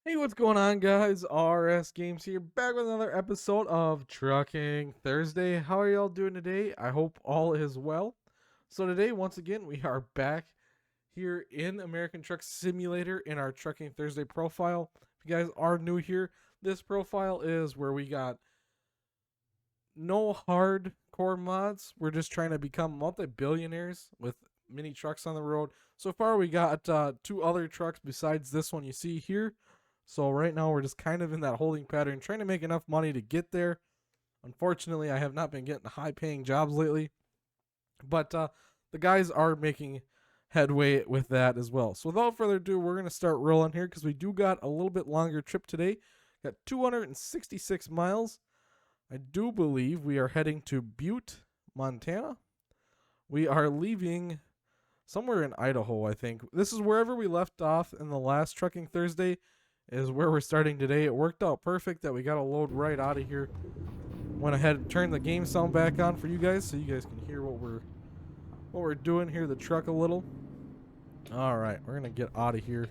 Hey, what's going on, guys? RS Games here, back with another episode of Trucking Thursday. How are y'all doing today? I hope all is well. So, today, once again, we are back here in American Truck Simulator in our Trucking Thursday profile. If you guys are new here, this profile is where we got no hardcore mods. We're just trying to become multi billionaires with mini trucks on the road. So far, we got two other trucks besides this one you see here. So right now we're just kind of in that holding pattern, trying to make enough money to get there. Unfortunately, I have not been getting high-paying jobs lately, but the guys are making headway with that as well. So without further ado, we're gonna start rolling here because we do got a little bit longer trip today. Got 266 miles. I do believe we are heading to Butte, Montana. We are leaving somewhere in Idaho, I think. This is wherever we left off in the last Trucking Thursday is where we're starting today. It worked out perfect that we got a load right out of here. Went ahead and turned the game sound back on for you guys so you guys can hear what we're doing here, the truck a little. All right, we're going to get out of here.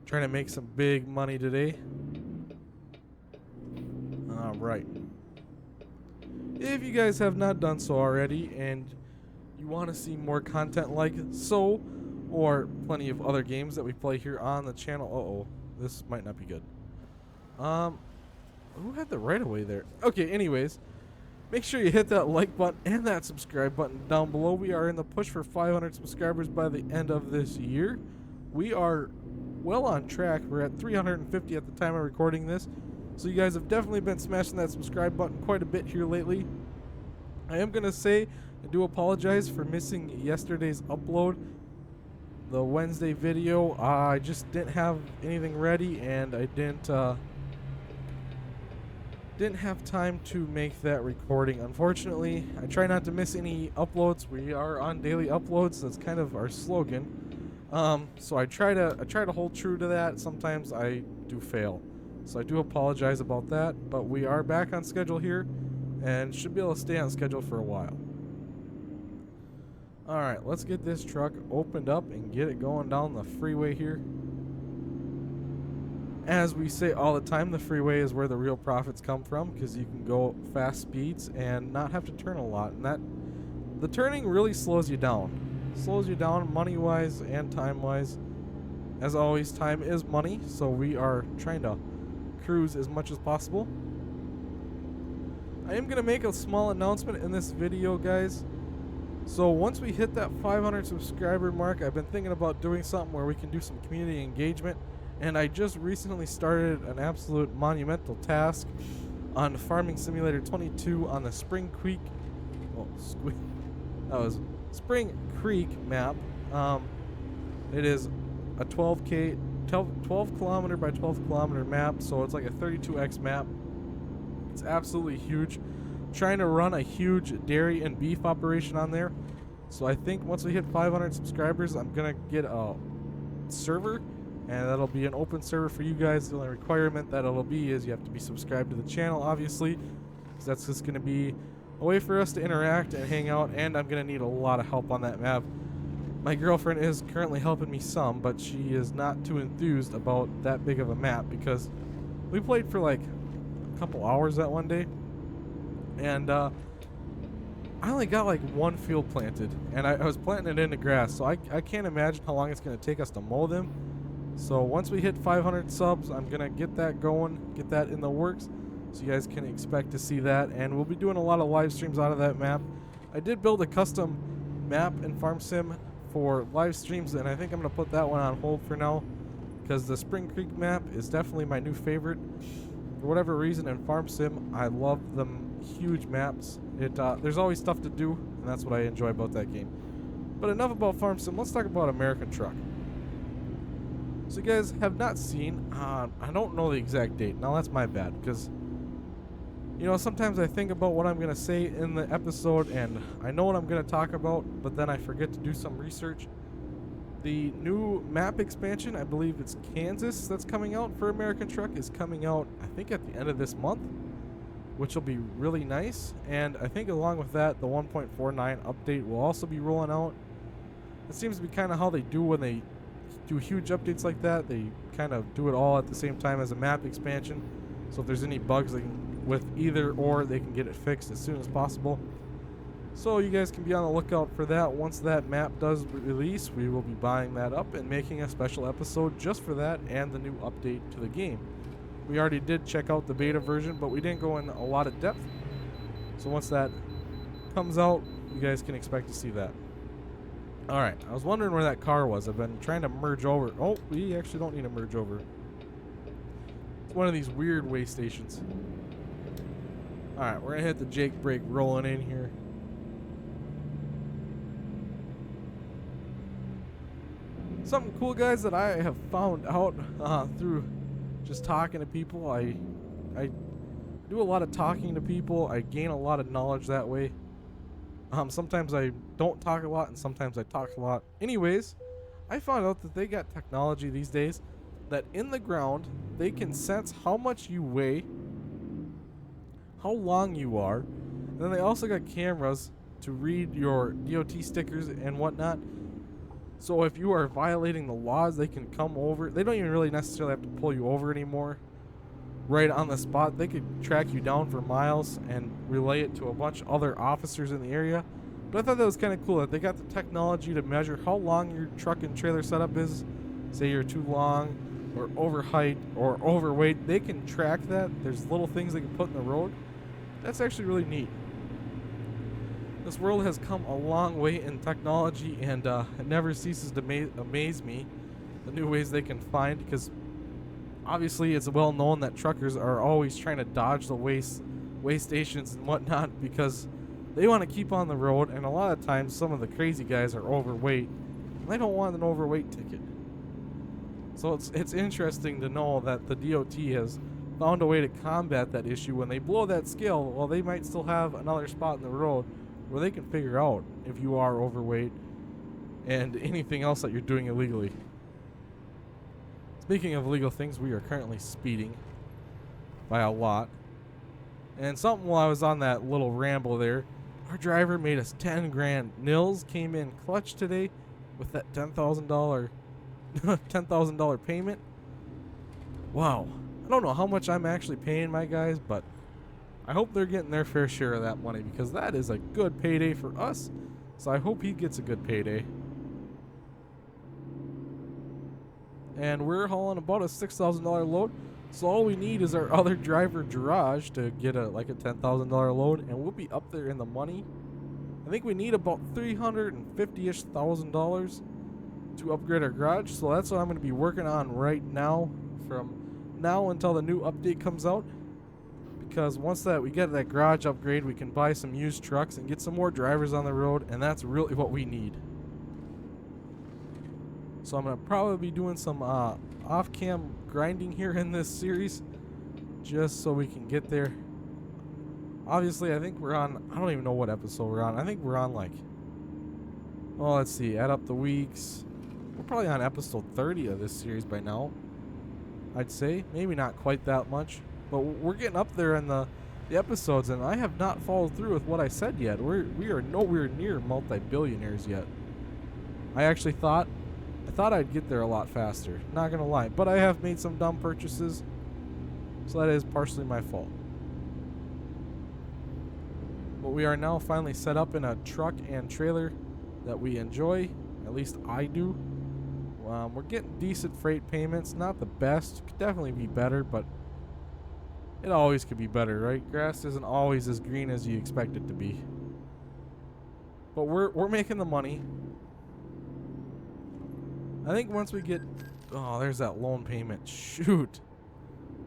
Trying to make some big money today. All right. If you guys have not done so already and you want to see more content like so, or plenty of other games that we play here on the channel. Uh-oh, this might not be good. Who had the right of way there? Okay, anyways, make sure you hit that like button and that subscribe button down below. We are in the push for 500 subscribers by the end of this year. We are well on track. We're at 350 at the time of recording this. So you guys have definitely been smashing that subscribe button quite a bit here lately. I am going to say I do apologize for missing yesterday's upload. The Wednesday video, I just didn't have anything ready and I didn't have time to make that recording. Unfortunately, I try not to miss any uploads. We are on daily uploads. That's kind of our slogan. So I try to hold true to that. Sometimes I do fail. So I do apologize about that, but we are back on schedule here and should be able to stay on schedule for a while. Alright, let's get this truck opened up and get it going down the freeway here. As we say all the time, the freeway is where the real profits come from because you can go fast speeds and not have to turn a lot. And the turning really slows you down. Slows you down money-wise and time-wise. As always, time is money, so we are trying to cruise as much as possible. I am going to make a small announcement in this video, guys. So once we hit that 500 subscriber mark, I've been thinking about doing something where we can do some community engagement. And I just recently started an absolute monumental task on Farming Simulator 22 on the Spring Creek map. It is a 12 kilometer by 12 kilometer map, so it's like a 32x map. It's absolutely huge. Trying to run a huge dairy and beef operation on there. So I think once we hit 500 subscribers, I'm gonna get a server, and that'll be an open server for you guys. The only requirement that it'll be is you have to be subscribed to the channel, obviously, because that's just gonna be a way for us to interact and hang out. And I'm gonna need a lot of help on that map. My girlfriend is currently helping me some, but she is not too enthused about that big of a map because we played for like a couple hours that one day. And I only got like one field planted, and I was planting it into grass, so I can't imagine how long it's going to take us to mow them. So once we hit 500 subs, I'm going to get that going, get that in the works, so you guys can expect to see that. And we'll be doing a lot of live streams out of that map. I did build a custom map in Farm Sim for live streams, and I think I'm going to put that one on hold for now because the Spring Creek map is definitely my new favorite. For whatever reason, in Farm Sim, I love them huge maps. There's always stuff to do, and that's what I enjoy about that game. But enough about Farm Sim. Let's talk about American Truck. So you guys have not seen, I don't know the exact date. Now that's my bad, because you know, sometimes I think about what I'm going to say in the episode, and I know what I'm going to talk about, but then I forget to do some research. The new map expansion, I believe it's Kansas, that's coming out for American Truck, is coming out, I think, at the end of this month, which will be really nice. And I think along with that, the 1.49 update will also be rolling out. It seems to be kind of how they do when they do huge updates like that, they kind of do it all at the same time as a map expansion. So if there's any bugs with either or, they can get it fixed as soon as possible. So you guys can be on the lookout for that. Once that map does release, we will be buying that up and making a special episode just for that and the new update to the game. We already did check out the beta version, but we didn't go in a lot of depth. So once that comes out, you guys can expect to see that. Alright, I was wondering where that car was. I've been trying to merge over. Oh, we actually don't need to merge over. It's one of these weird way stations. Alright, we're going to hit the Jake brake rolling in here. Something cool, guys, that I have found out through just talking to people. I do a lot of talking to people. I gain a lot of knowledge that way. Sometimes I don't talk a lot, and sometimes I talk a lot. Anyways, I found out that they got technology these days that in the ground, they can sense how much you weigh, how long you are, and then they also got cameras to read your DOT stickers and whatnot. So if you are violating the laws, they can come over. They don't even really necessarily have to pull you over anymore. Right on the spot, they could track you down for miles and relay it to a bunch of other officers in the area. But I thought that was kind of cool that they got the technology to measure how long your truck and trailer setup is. Say you're too long or over height or overweight, they can track that. There's little things they can put in the road. That's actually really neat. This world has come a long way in technology, and it never ceases to amaze me the new ways they can find, because obviously it's well known that truckers are always trying to dodge the way stations and whatnot because they want to keep on the road, and a lot of times some of the crazy guys are overweight and they don't want an overweight ticket. So it's interesting to know that the DOT has found a way to combat that issue. When they blow that scale, well, they might still have another spot in the road where they can figure out if you are overweight and anything else that you're doing illegally. Speaking of illegal things, we are currently speeding by a lot. And something while I was on that little ramble there, our driver made us 10 grand. Nils came in clutch today with that $10,000 $10,000 payment. Wow. I don't know how much I'm actually paying my guys, but I hope they're getting their fair share of that money, because that is a good payday for us. So I hope he gets a good payday. And we're hauling about a $6,000 load. So all we need is our other driver garage to get a $10,000 load, and we'll be up there in the money. I think we need about $350-ish thousand to upgrade our garage. So that's what I'm going to be working on right now, from now until the new update comes out. Because once we get that garage upgrade, we can buy some used trucks and get some more drivers on the road, and that's really what we need. So I'm going to probably be doing some off-cam grinding here in this series, just so we can get there. Obviously, I think we're on, I don't even know what episode we're on. I think we're on let's see, add up the weeks. We're probably on episode 30 of this series by now, I'd say. Maybe not quite that much, but we're getting up there in the episodes, and I have not followed through with what I said yet. We are nowhere near multi-billionaires yet. I thought I'd get there a lot faster, not gonna lie, but I have made some dumb purchases, so that is partially my fault. But we are now finally set up in a truck and trailer that we enjoy, at least I do. We're getting decent freight payments, not the best, could definitely be better, but it always could be better, right? Grass isn't always as green as you expect it to be. But we're making the money. I think once we get... Oh, there's that loan payment. Shoot.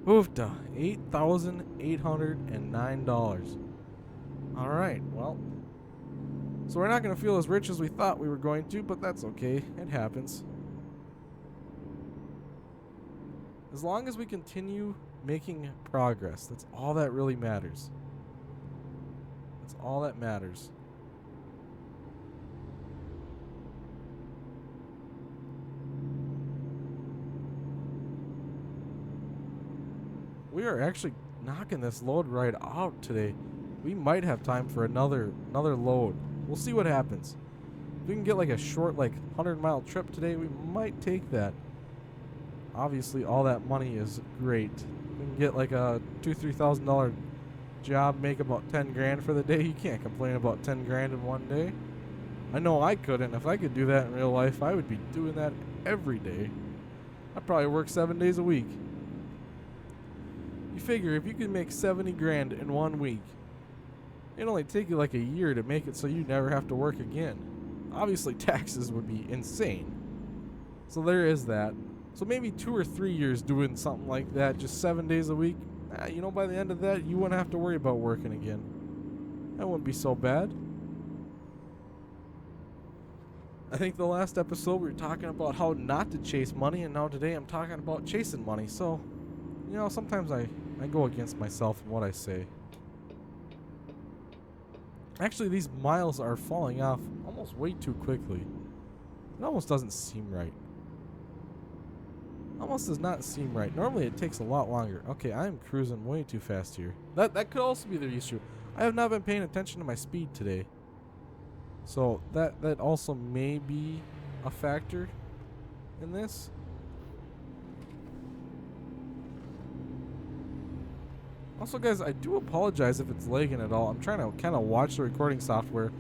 Oofta. $8,809. Alright, well. So we're not going to feel as rich as we thought we were going to, but that's okay. It happens. As long as we continue making progress, that's all that really matters. That's all that matters. We are actually knocking this load right out today. We might have time for another load. We'll see what happens. If we can get like a short, like 100-mile trip today, we might take that. Obviously, all that money is great. We can get like a $2,000-3,000 job, make about 10 grand for the day. You can't complain about 10 grand in one day. I know I couldn't. If I could do that in real life, I would be doing that every day. I'd probably work 7 days a week. You figure if you could make 70 grand in 1 week, it'd only take you like a year to make it so you never have to work again. Obviously, taxes would be insane. So there is that. So maybe 2 or 3 years doing something like that, just 7 days a week. You know, by the end of that, you wouldn't have to worry about working again. That wouldn't be so bad. I think the last episode we were talking about how not to chase money, and now today I'm talking about chasing money. So, you know, sometimes I go against myself in what I say. Actually, these miles are falling off almost way too quickly. It almost doesn't seem right. Almost does not seem right. Normally it takes a lot longer. Okay, I'm cruising way too fast here. That could also be the issue. I have not been paying attention to my speed today. So that also may be a factor in this. Also, guys, I do apologize if it's lagging at all. I'm trying to kind of watch the recording software,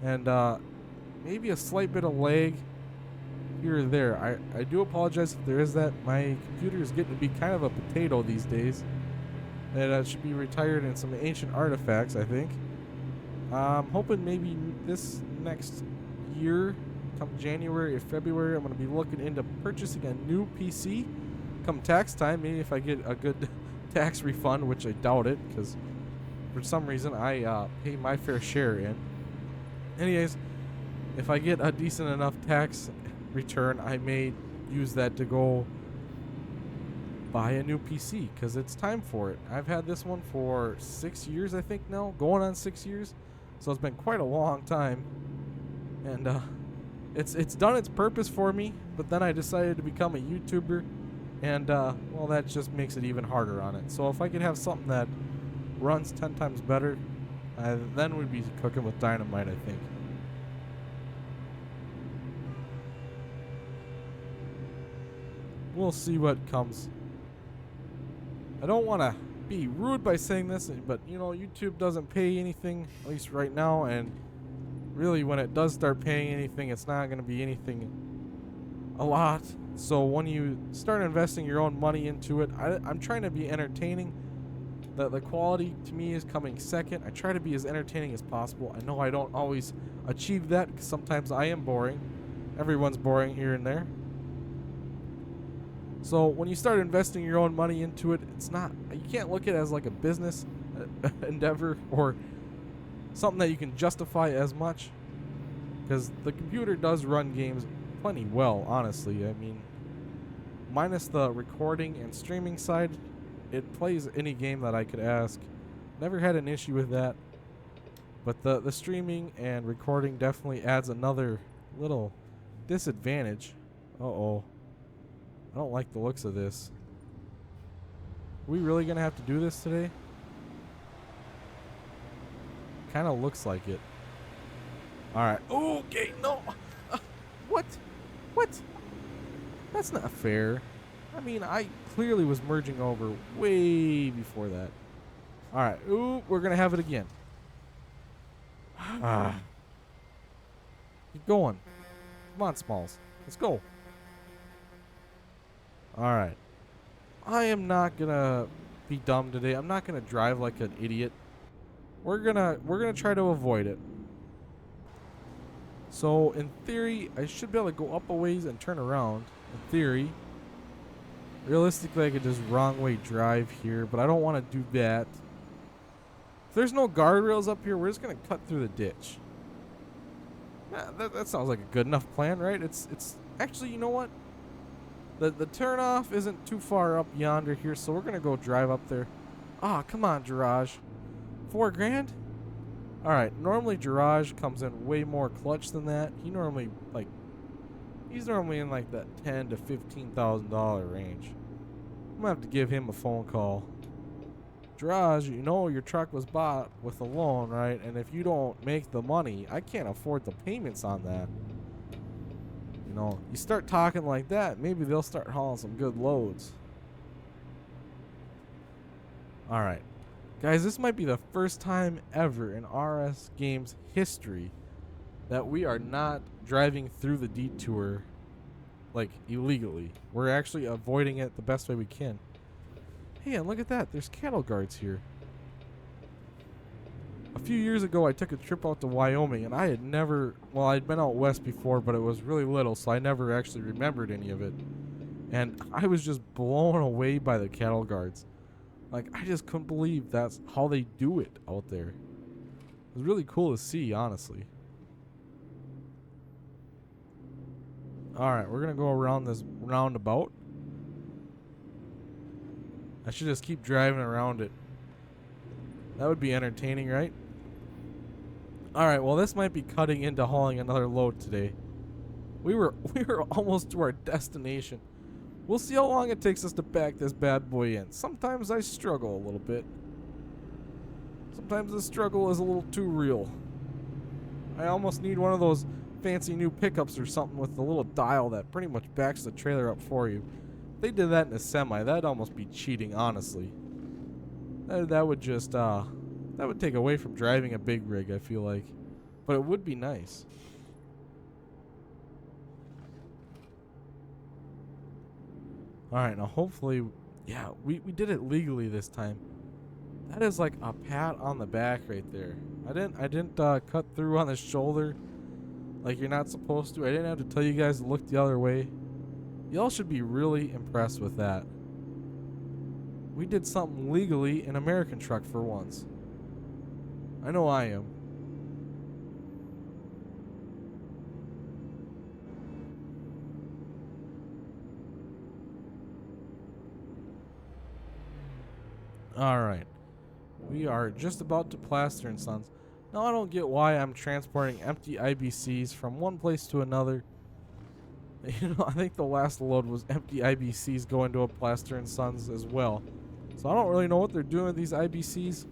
and maybe a slight bit of lag here or there. I do apologize if there is that. My computer is getting to be kind of a potato these days. It should be retired in some ancient artifacts, I think. I'm hoping maybe this next year, come January or February, I'm going to be looking into purchasing a new PC. Come tax time, maybe if I get a good tax refund, which I doubt it, because for some reason I pay my fair share in. Anyways, if I get a decent enough tax return, I may use that to go buy a new PC, because it's time for it. I've had this one for 6 years, I think now, going on 6 years, so it's been quite a long time, and it's done its purpose for me. But then I decided to become a YouTuber, and well, that just makes it even harder on it. So if I could have something that runs 10 times better, then we'd be cooking with dynamite, I think. We'll see what comes. I don't want to be rude by saying this, but you know, YouTube doesn't pay anything, at least right now, and really when it does start paying anything, it's not going to be anything a lot. So when you start investing your own money into it, I'm trying to be entertaining. The quality to me is coming second. I try to be as entertaining as possible. I know I don't always achieve that, because sometimes I am boring. Everyone's boring here and there. So when you start investing your own money into it, you can't look at it as like a business endeavor or something that you can justify as much, because the computer does run games plenty well, honestly. I mean, minus the recording and streaming side, it plays any game that I could ask. Never had an issue with that. But the streaming and recording definitely adds another little disadvantage. Uh-oh. I don't like the looks of this. Are we really going to have to do this today? Kind of looks like it. Alright. Okay, no. What? What? That's not fair. I mean, I clearly was merging over way before that. Alright. Ooh, we're going to have it again. Keep going. Come on, Smalls. Let's go. Alright. I am not gonna be dumb today. I'm not gonna drive like an idiot. We're gonna try to avoid it. So in theory, I should be able to go up a ways and turn around. In theory. Realistically, I could just wrong way drive here, but I don't want to do that. If there's no guardrails up here, we're just gonna cut through the ditch. Yeah, that sounds like a good enough plan, right? It's actually, you know what? The turnoff isn't too far up yonder here, so we're going to go drive up there. Ah, come on, Garage. $4 grand? Alright, normally Garage comes in way more clutch than that. He's normally in like that $10,000 to $15,000 range. I'm going to have to give him a phone call. Draj, you know your truck was bought with a loan, right? And if you don't make the money, I can't afford the payments on that. You know, you start talking like that, maybe they'll start hauling some good loads. Alright. Guys, this might be the first time ever in RS Games history that we are not driving through the detour, like, illegally. We're actually avoiding it the best way we can. Hey, and look at that. There's cattle guards here. A few years ago, I took a trip out to Wyoming, and I had never... Well, I'd been out west before, but it was really little, so I never actually remembered any of it. And I was just blown away by the cattle guards. Like, I just couldn't believe that's how they do it out there. It was really cool to see, honestly. Alright, we're going to go around this roundabout. I should just keep driving around it. That would be entertaining, right? Alright, well, this might be cutting into hauling another load today. We were almost to our destination. We'll see how long it takes us to back this bad boy in. Sometimes I struggle a little bit. Sometimes the struggle is a little too real. I almost need one of those fancy new pickups or something with the little dial that pretty much backs the trailer up for you. If they did that in a semi, that'd almost be cheating, honestly. That would just, that would take away from driving a big rig, I feel like. But it would be nice. Alright, now hopefully, yeah, we did it legally this time. That is like a pat on the back right there. I didn't cut through on the shoulder like you're not supposed to. I didn't have to tell you guys to look the other way. Y'all should be really impressed with that. We did something legally in American truck for once. I know I am. Alright. We are just about to Plaster and Sons. Now I don't get why I'm transporting empty IBCs from one place to another. You know, I think the last load was empty IBCs going to a Plaster and Sons as well. So I don't really know what they're doing with these IBCs.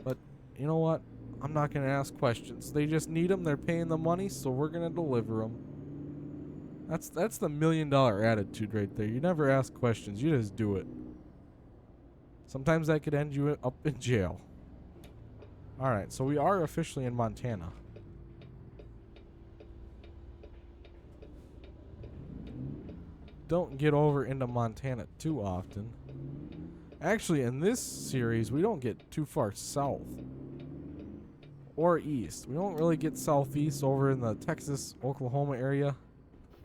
But you know what? I'm not going to ask questions. They just need them. They're paying the money, so we're going to deliver them. That's the $1 million attitude right there. You never ask questions. You just do it. Sometimes that could end you up in jail. Alright, so we are officially in Montana. Don't get over into Montana too often. Actually, in this series, we don't get too far south. Or east. We don't really get southeast over in the Texas, Oklahoma area.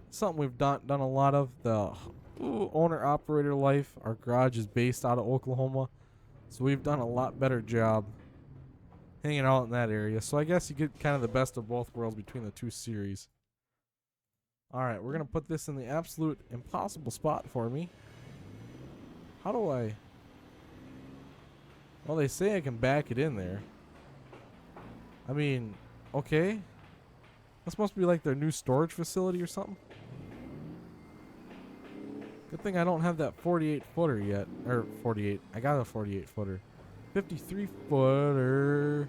Something we've done a lot of. The owner-operator life. Our garage is based out of Oklahoma. So we've done a lot better job hanging out in that area. So I guess you get kind of the best of both worlds between the two series. Alright, we're going to put this in the absolute impossible spot for me. How do I... Well, they say I can back it in there. I mean, okay. That's supposed to be like their new storage facility or something. Good thing I don't have that 48 footer yet. Or 48. I got a 48 footer. 53 footer.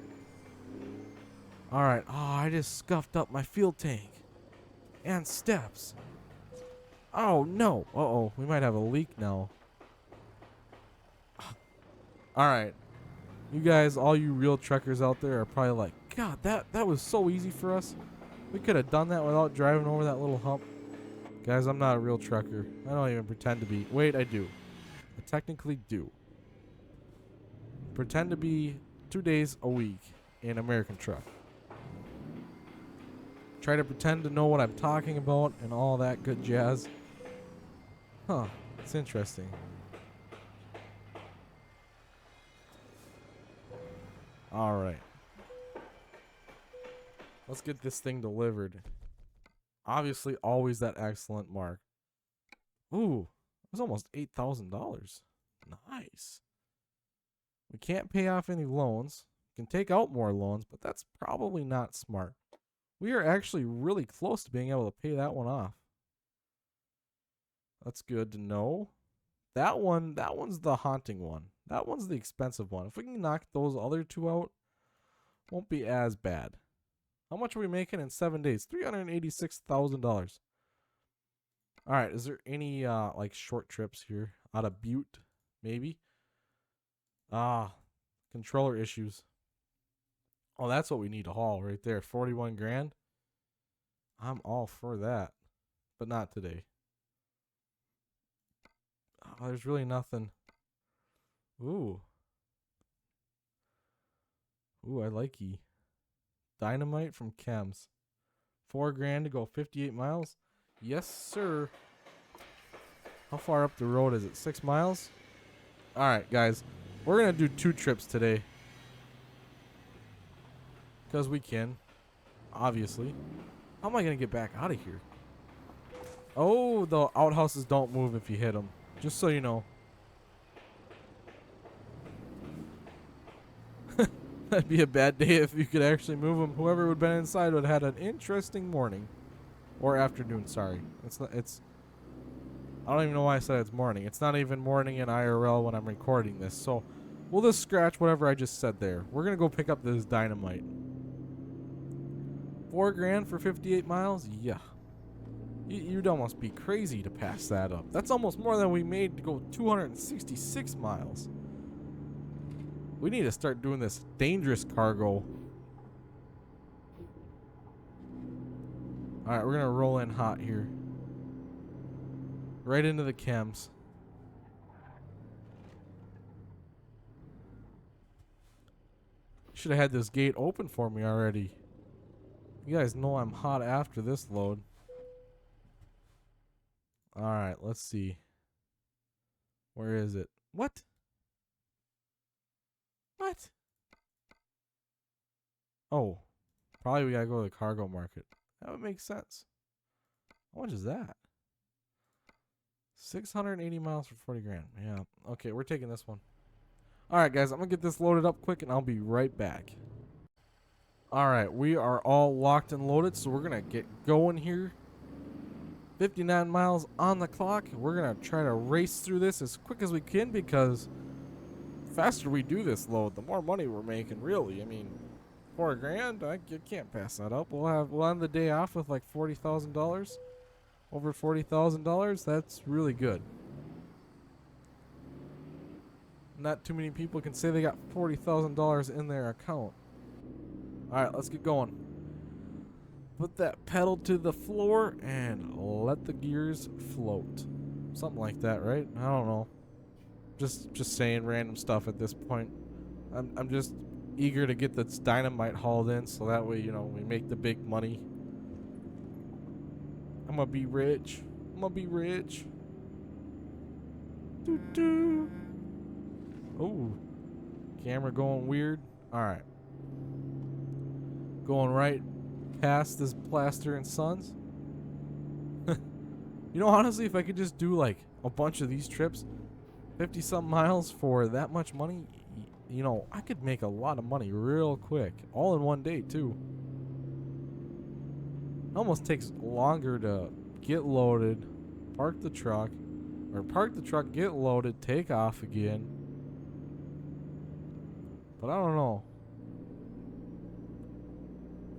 Alright. Oh, I just scuffed up my fuel tank. And steps. Oh, no. Uh-oh. We might have a leak now. Alright. You guys, all you real truckers out there are probably like, God, that was so easy for us. We could have done that without driving over that little hump. Guys, I'm not a real trucker. I don't even pretend to be. Wait, I do. I technically do. Pretend to be 2 days a week in American truck. Try to pretend to know what I'm talking about and all that good jazz. Huh. It's interesting. Alright. Let's get this thing delivered. Obviously, always that excellent mark. Ooh. It was almost $8,000. Nice. We can't pay off any loans. We can take out more loans, but that's probably not smart. We are actually really close to being able to pay that one off. That's good to know. That one's the haunting one. That one's the expensive one. If we can knock those other two out, won't be as bad. How much are we making in 7 days? $386,000. All right, is there any like short trips here out of Butte? Maybe. Controller issues. Oh, that's what we need to haul right there. 41 grand. I'm all for that, but not today. Oh, there's really nothing. Ooh, I like ye. Dynamite from Chems. 4 grand to go 58 miles. Yes, sir. How far up the road is it? 6 miles? All right, guys. We're going to do 2 trips today. Because we can. Obviously. How am I going to get back out of here? Oh, the outhouses don't move if you hit them. Just so you know. That'd be a bad day if you could actually move them. Whoever would have been inside would have had an interesting morning. Or afternoon, sorry. I don't even know why I said it's morning. It's not even morning in IRL when I'm recording this. So we'll just scratch whatever I just said there. We're going to go pick up this Dynamite. 4 grand for 58 miles? Yeah. You'd almost be crazy to pass that up. That's almost more than we made to go 266 miles. We need to start doing this dangerous cargo. Alright, we're going to roll in hot here. Right into the chems. Should have had this gate open for me already. You guys know I'm hot after this load. Alright, let's see. Where is it? What? What? Oh. Probably we gotta go to the cargo market. That would make sense. How much is that? 680 miles for 40 grand. Yeah. Okay, we're taking this one. Alright, guys. I'm gonna get this loaded up quick and I'll be right back. Alright, we are all locked and loaded, so we're gonna get going here. 59 miles on the clock. We're gonna try to race through this as quick as we can because the faster we do this load, the more money we're making, really. I mean, 4 grand, you can't pass that up. We'll end the day off with like $40,000. Over $40,000. That's really good. Not too many people can say they got $40,000 in their account. Alright, let's get going. Put that pedal to the floor and let the gears float. Something like that, right? I don't know. Just saying random stuff at this point. I'm just eager to get this Dynamite hauled in so that way, you know, we make the big money. I'm gonna be rich. I'm gonna be rich. Doo-doo. Oh. Camera going weird. Alright. Going right past this Plaster and Sons. You know, honestly, if I could just do like a bunch of these trips, 50 some miles for that much money, you know, I could make a lot of money real quick. All in one day, too. It almost takes longer to get loaded, park the truck, get loaded, take off again. But I don't know.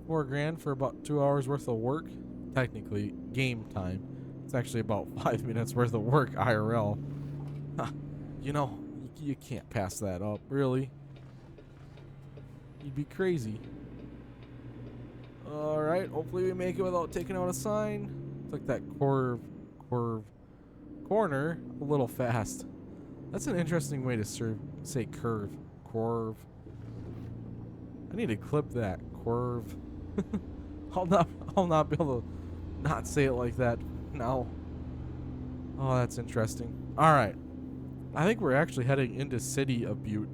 4 grand for about 2 hours worth of work. Technically, game time. It's actually about 5 minutes worth of work IRL. You know, you can't pass that up, really. You'd be crazy. Alright, hopefully we make it without taking out a sign. Took that corner a little fast. That's an interesting way to say curve. Curve. I need to clip that. Curve. I'll not be able to not say it like that now. Oh, that's interesting. Alright. I think we're actually heading into City of Butte.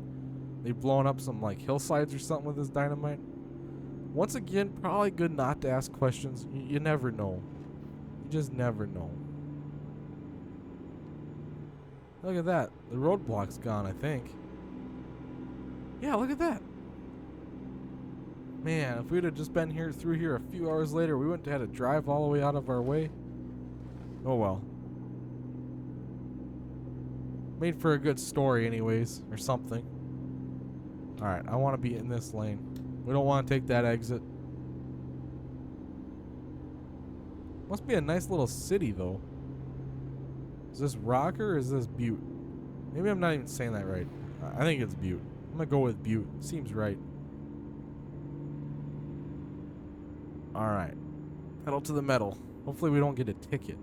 They've blown up some like hillsides or something with this Dynamite. Once again, probably good not to ask questions. You never know. You just never know. Look at that. The roadblock's gone, I think. Yeah, look at that. Man, if we'd have just been through here a few hours later, we wouldn't have had to drive all the way out of our way. Oh well. Made for a good story anyways, or something. Alright, I want to be in this lane. We don't want to take that exit. Must be a nice little city, though. Is this Rocker or is this Butte? Maybe I'm not even saying that right. I think it's Butte. I'm going to go with Butte. Seems right. Alright. Pedal to the metal. Hopefully we don't get a ticket.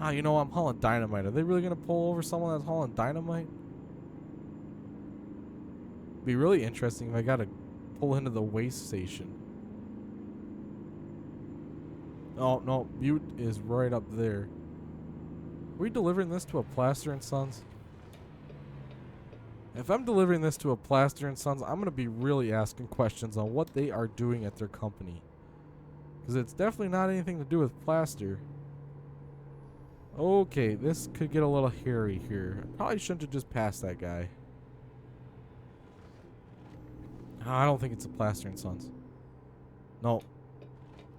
Ah, you know, I'm hauling dynamite. Are they really going to pull over someone that's hauling dynamite? Be really interesting if I got to pull into the waste station. Oh, no. Butte is right up there. Are we delivering this to a Plaster and Sons? If I'm delivering this to a Plaster and Sons, I'm going to be really asking questions on what they are doing at their company. Because it's definitely not anything to do with Plaster. Okay, this could get a little hairy here. Probably shouldn't have just passed that guy. I don't think it's a Plaster and Sons. No.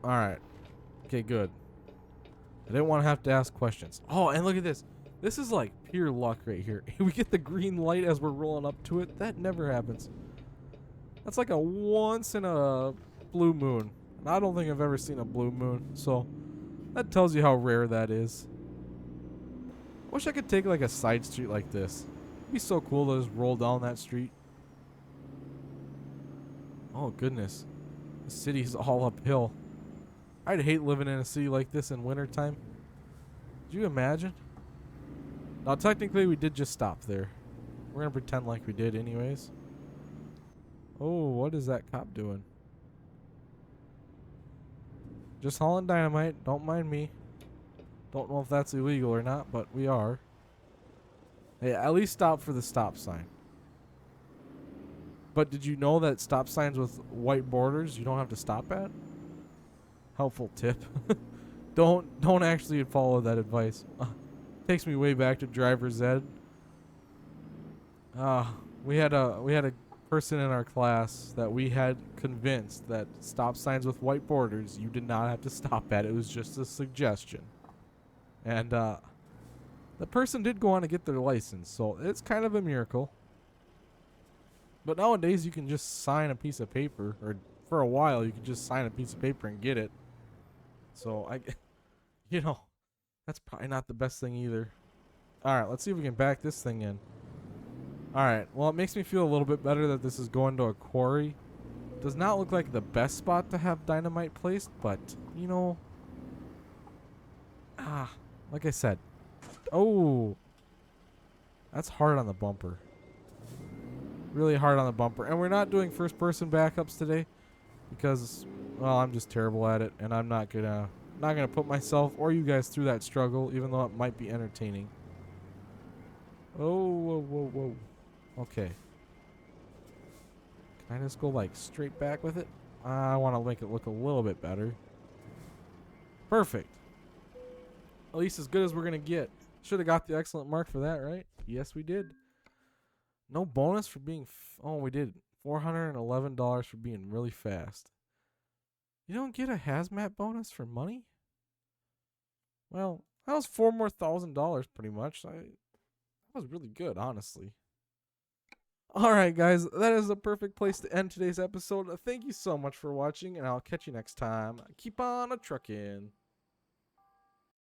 Alright. Okay, good. I didn't want to have to ask questions. Oh, and look at this. This is like pure luck right here. We get the green light as we're rolling up to it. That never happens. That's like a once in a blue moon. And I don't think I've ever seen a blue moon. So that tells you how rare that is. I wish I could take like a side street like this. It'd be so cool to just roll down that street. Oh, goodness. The city's all uphill. I'd hate living in a city like this in wintertime. Could you imagine? Now, technically, we did just stop there. We're going to pretend like we did anyways. Oh, what is that cop doing? Just hauling dynamite. Don't mind me. Don't know if that's illegal or not, but we are. Hey, at least stop for the stop sign. But did you know that stop signs with white borders you don't have to stop at? Helpful tip. Don't actually follow that advice. Takes me way back to driver's ed. We had a person in our class that we had convinced that stop signs with white borders you did not have to stop at. It was just a suggestion. And the person did go on to get their license, so it's kind of a miracle. But nowadays you can just sign a piece of paper, or for a while you could just sign a piece of paper and get it. So you know, that's probably not the best thing either. Alright, let's see if we can back this thing in. Alright, well, it makes me feel a little bit better that this is going to a quarry. Does not look like the best spot to have dynamite placed, but, you know. Like I said. Oh. That's hard on the bumper. Really hard on the bumper. And we're not doing first person backups today because, well, I'm just terrible at it, and I'm not gonna put myself or you guys through that struggle, even though it might be entertaining. Oh, whoa. Okay. Can I just go like straight back with it? I want to make it look a little bit better. Perfect. At least as good as we're gonna get. Should have got the excellent mark for that, right? Yes, we did. No bonus for being. Oh, we did. $411 for being really fast. You don't get a hazmat bonus for money? Well, that was $4,000 more pretty much. That was really good, honestly. Alright, guys. That is a perfect place to end today's episode. Thank you so much for watching, and I'll catch you next time. Keep on a truckin'.